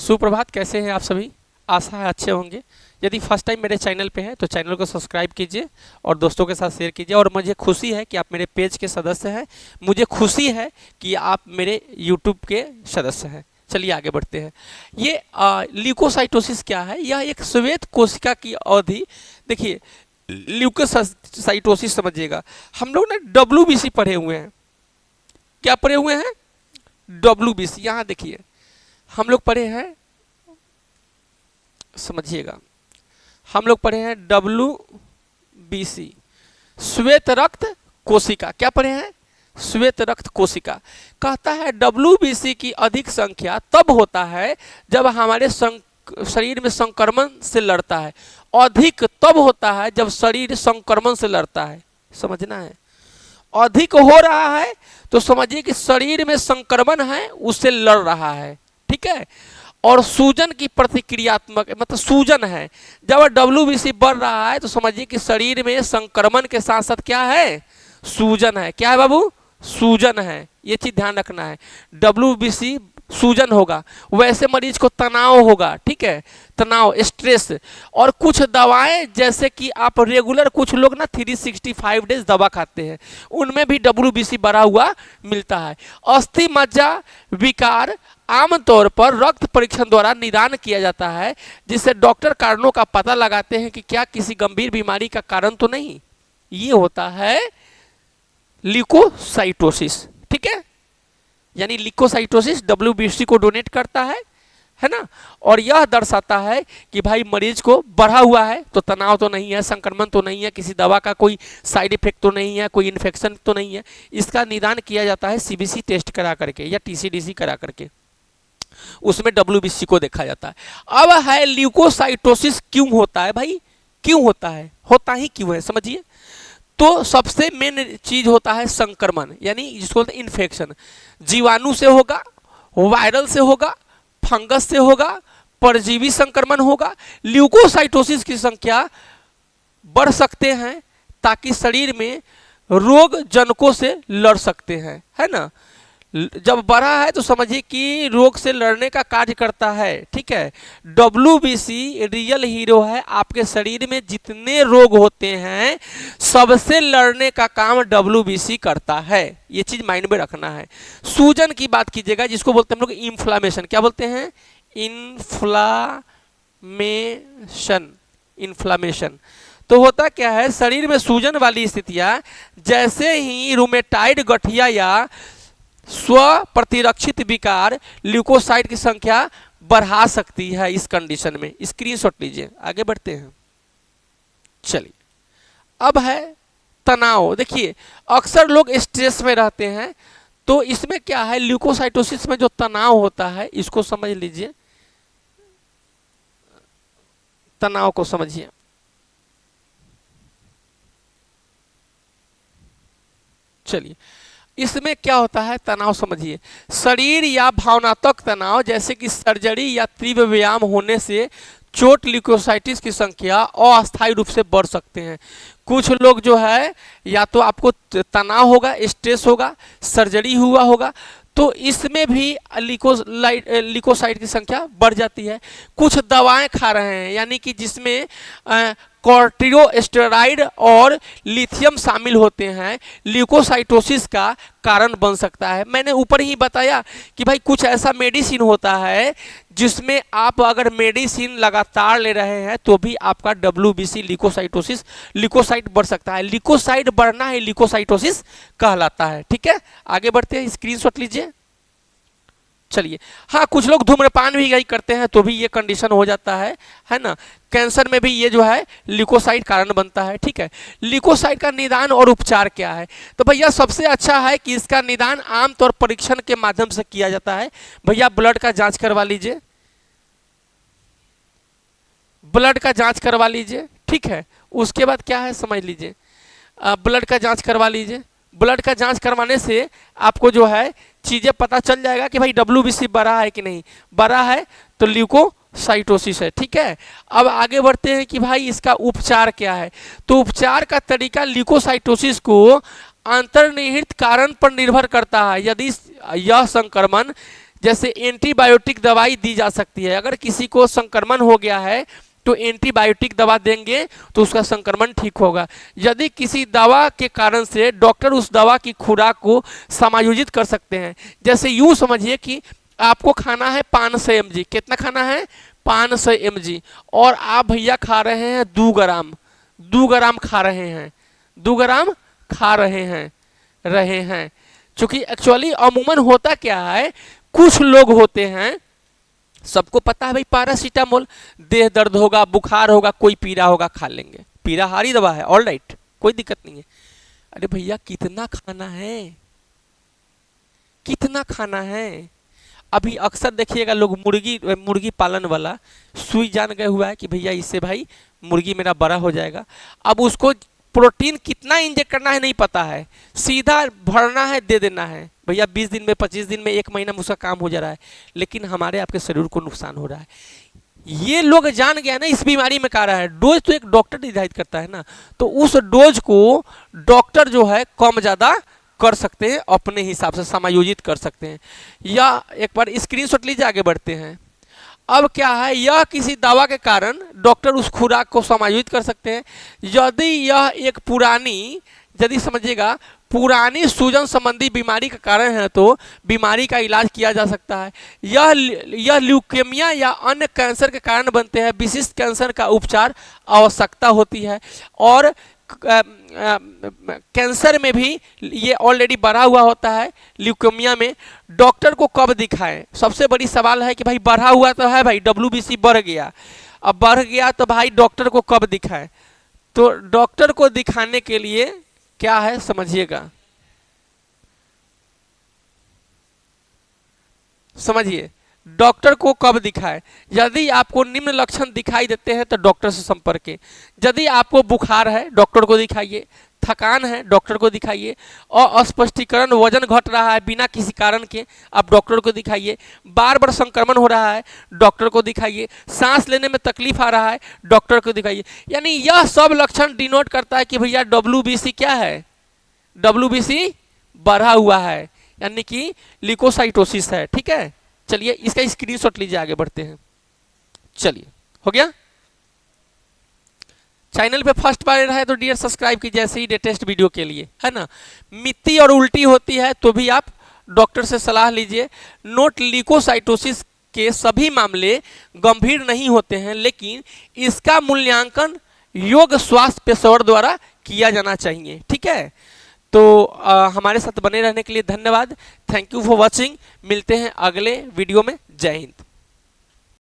सुप्रभात, कैसे हैं आप सभी। आशा है अच्छे होंगे। यदि फर्स्ट टाइम मेरे चैनल पे हैं तो चैनल को सब्सक्राइब कीजिए और दोस्तों के साथ शेयर कीजिए। और मुझे खुशी है कि आप मेरे पेज के सदस्य हैं, मुझे खुशी है कि आप मेरे यूट्यूब के सदस्य हैं। चलिए आगे बढ़ते हैं। ये ल्यूकोसाइटोसिस क्या है? यह एक श्वेत कोशिका की अवधि। देखिए, ल्यूकोसाइटोसिस समझिएगा। हम लोग ना WBC पढ़े हुए हैं। क्या पढ़े हुए हैं? WBC। यहाँ देखिए, हम लोग पढ़े हैं, समझिएगा, हम लोग पढ़े हैं WBC, श्वेत रक्त कोशिका। क्या पढ़े हैं? श्वेत रक्त कोशिका। कहता है WBC की अधिक संख्या तब होता है जब हमारे शरीर में संक्रमण से लड़ता है। अधिक तब होता है जब शरीर संक्रमण से लड़ता है, समझना है। अधिक हो रहा है तो समझिए कि शरीर में संक्रमण है, उससे लड़ रहा है, ठीक है। और सूजन की प्रतिक्रियात्मक, मतलब सूजन है। जब WBC बढ़ रहा है तो समझिए कि शरीर में संक्रमण के साथ साथ क्या है? सूजन है। क्या है बाबू? सूजन है। ये चीज ध्यान रखना है। WBC सूजन होगा, वैसे मरीज को तनाव होगा, ठीक है, तनाव, स्ट्रेस। और कुछ दवाएं जैसे कि आप रेगुलर, कुछ लोग ना 365 डेज दवा खाते हैं, उनमें भी WBC बढ़ा हुआ मिलता है। अस्थि मज्जा विकार आमतौर पर रक्त परीक्षण द्वारा निदान किया जाता है, जिससे डॉक्टर कारणों का पता लगाते हैं कि क्या किसी गंभीर बीमारी का कारण तो नहीं। ये होता है ल्यूकोसाइटोसिस, ठीक है। यानी ल्यूकोसाइटोसिस WBC को डोनेट करता है ना। और यह दर्शाता है कि भाई मरीज को बढ़ा हुआ है तो तनाव तो नहीं है, संक्रमण तो नहीं है, किसी दवा का कोई साइड इफेक्ट तो नहीं है, कोई इन्फेक्शन तो नहीं है। इसका निदान किया जाता है CBC टेस्ट करा करके या TCDC करा करके, उसमें WBC को देखा जाता है। अब है ल्यूकोसाइटोसिस क्यों होता है भाई? क्यों होता है? होता ही क्यों है, समझिए। तो सबसे मेन चीज होता है संक्रमण, यानी जिसको बोलते हैं इन्फेक्शन। जीवाणु से होगा, वायरल से होगा, फंगस से होगा, परजीवी संक्रमण होगा। ल्यूकोसाइटोसिस की संख्या बढ़ सकते हैं ताकि शरीर में रोग जनकों से लड़ सकते हैं, है ना। जब बढ़ा है तो समझिए कि रोग से लड़ने का कार्य करता है, ठीक है। WBC रियल हीरो है। आपके शरीर में जितने रोग होते हैं सबसे लड़ने का काम WBC करता है। ये चीज माइंड में रखना है। सूजन की बात कीजिएगा, जिसको बोलते हैं हम लोग इन्फ्लामेशन। क्या बोलते हैं? इन्फ्लामेशन। तो होता क्या है, शरीर में सूजन वाली स्थितियां, जैसे ही रूमेटाइड गठिया या स्व प्रतिरक्षित विकार ल्यूकोसाइट की संख्या बढ़ा सकती है। इस कंडीशन में स्क्रीनशॉट लीजिए, आगे बढ़ते हैं। चलिए, अब है तनाव। देखिए, अक्सर लोग स्ट्रेस में रहते हैं, तो इसमें क्या है, ल्यूकोसाइटोसिस में जो तनाव होता है, इसको समझ लीजिए, तनाव को समझिए। चलिए, इसमें क्या होता है, तनाव समझिए। शरीर या भावनात्मक तनाव, जैसे कि सर्जरी या तीव्र व्यायाम होने से चोट ल्यूकोसाइटिस की संख्या अस्थायी रूप से बढ़ सकते हैं। कुछ लोग जो है, या तो आपको तनाव होगा, स्ट्रेस होगा, सर्जरी हुआ होगा, तो इसमें भी ल्यूकोसाइट की संख्या बढ़ जाती है। कुछ दवाएं खा रहे हैं, यानी कि जिसमें कॉर्टिकोस्टेरॉइड और लिथियम शामिल होते हैं, ल्यूकोसाइटोसिस का कारण बन सकता है। मैंने ऊपर ही बताया कि भाई कुछ ऐसा मेडिसिन होता है जिसमें आप अगर मेडिसिन लगातार ले रहे हैं तो भी आपका WBC ल्यूकोसाइट बढ़ सकता है। ल्यूकोसाइट बढ़ना है ल्यूकोसाइटोसिस कहलाता है, ठीक है। आगे बढ़ते हैं, स्क्रीनशॉट लीजिए। चलिए, हाँ, कुछ लोग धूम्रपान भी यही करते हैं तो भी ये कंडीशन हो जाता है ना। कैंसर में भी ये जो है ल्यूकोसाइट कारण बनता है, ठीक है। ल्यूकोसाइट का निदान और उपचार क्या है? तो भैया सबसे अच्छा है कि इसका निदान आमतौर परीक्षण के माध्यम से किया जाता है। भैया ब्लड का जांच करवा लीजिए, ब्लड का जांच करवा लीजिए, ठीक है। उसके बाद क्या है समझ लीजिए, ब्लड का जांच करवा लीजिए। ब्लड का जांच करवाने से आपको जो है चीजें पता चल जाएगा कि भाई WBC बढ़ा है कि नहीं। बढ़ा है तो ल्यूकोसाइटोसिस है, ठीक है। अब आगे बढ़ते हैं कि भाई इसका उपचार क्या है। तो उपचार का तरीका ल्यूकोसाइटोसिस को अंतर्निहित कारण पर निर्भर करता है। यदि यह संक्रमण जैसे एंटीबायोटिक दवाई दी जा सकती है। अगर किसी को संक्रमण हो गया है तो एंटीबायोटिक दवा देंगे तो उसका संक्रमण ठीक होगा। यदि किसी दवा के कारण से डॉक्टर उस दवा की खुराक को समायोजित कर सकते हैं। जैसे यूँ समझिए कि आपको खाना है 500 mg, कितना खाना है 500 mg, और आप भैया खा रहे हैं 2 ग्राम, 2 ग्राम खा रहे हैं, 2 ग्राम खा रहे हैं। चूंकि एक्चुअली अमूमन होता क्या है, कुछ लोग होते हैं, सबको पता है भाई पैरासीटामोल, देह दर्द होगा, बुखार होगा, कोई पीड़ा होगा, खा लेंगे, पीड़ा हारी दवा है, ऑल राइट, कोई दिक्कत नहीं है। अरे भैया कितना खाना है, कितना खाना है। अभी अक्सर देखिएगा लोग मुर्गी पालन वाला सुई जान गए हुआ है कि भैया इससे भाई मुर्गी मेरा बड़ा हो जाएगा। अब उसको प्रोटीन कितना इंजेक्ट करना है नहीं पता है, सीधा भरना है, दे देना है, भैया 20 दिन में, 25 दिन में, 1 महीना में उसका काम हो जा रहा है, लेकिन हमारे आपके शरीर को नुकसान हो रहा है। ये लोग जान गया ना इस बीमारी में क्या रहा है। डोज तो एक डॉक्टर निर्धारित करता है ना, तो उस डोज को डॉक्टर जो है कम ज़्यादा कर सकते हैं, अपने हिसाब से समायोजित कर सकते हैं। या एक बार स्क्रीनशॉट लीजिए, आगे बढ़ते हैं। अब क्या है, यह किसी दवा के कारण डॉक्टर उस खुराक को समायोजित कर सकते हैं। यदि यह एक यदि समझिएगा पुरानी सूजन संबंधी बीमारी का कारण है तो बीमारी का इलाज किया जा सकता है। यह ल्यूकेमिया या अन्य कैंसर के कारण बनते हैं, विशिष्ट कैंसर का उपचार आवश्यकता होती है। और कैंसर में भी ये ऑलरेडी बढ़ा हुआ होता है। ल्यूकेमिया में डॉक्टर को कब दिखाएं, सबसे बड़ी सवाल है कि भाई बढ़ा हुआ तो है भाई, WBC बढ़ गया, अब बढ़ गया तो भाई डॉक्टर को कब दिखाएं। तो डॉक्टर को दिखाने के लिए क्या है समझिएगा, समझिए डॉक्टर को कब दिखाएं। यदि आपको निम्न लक्षण दिखाई देते हैं तो डॉक्टर से संपर्क करें। यदि आपको बुखार है डॉक्टर को दिखाइए, थकान है डॉक्टर को दिखाइए, और अस्पष्टीकरण वजन घट रहा है बिना किसी कारण के, आप डॉक्टर को दिखाइए। बार बार संक्रमण हो रहा है डॉक्टर को दिखाइए। सांस लेने में तकलीफ आ रहा है डॉक्टर को दिखाइए। यानी यह सब लक्षण डिनोट करता है कि भैया WBC क्या है, WBC बढ़ा हुआ है, यानी कि ल्यूकोसाइटोसिस है। ठीक है, चलिए इसका स्क्रीनशॉट लीजिए, आगे बढ़ते हैं। चलिए हो गया। चैनल पे फर्स्ट बार है तो डियर सब्सक्राइब कीजिए ऐसे ही लेटेस्ट वीडियो के लिए, है ना। मिट्टी और उल्टी होती है तो भी आप डॉक्टर से सलाह लीजिए। नोट, ल्यूकोसाइटोसिस के सभी मामले गंभीर नहीं होते हैं, लेकिन इसका मूल्यांकन योग स्वास्थ्य पेशेवर द्वारा किया जाना चाहिए। ठीक है, तो हमारे साथ बने रहने के लिए धन्यवाद। Thank you for watching. मिलते हैं अगले वीडियो में। जय हिंद।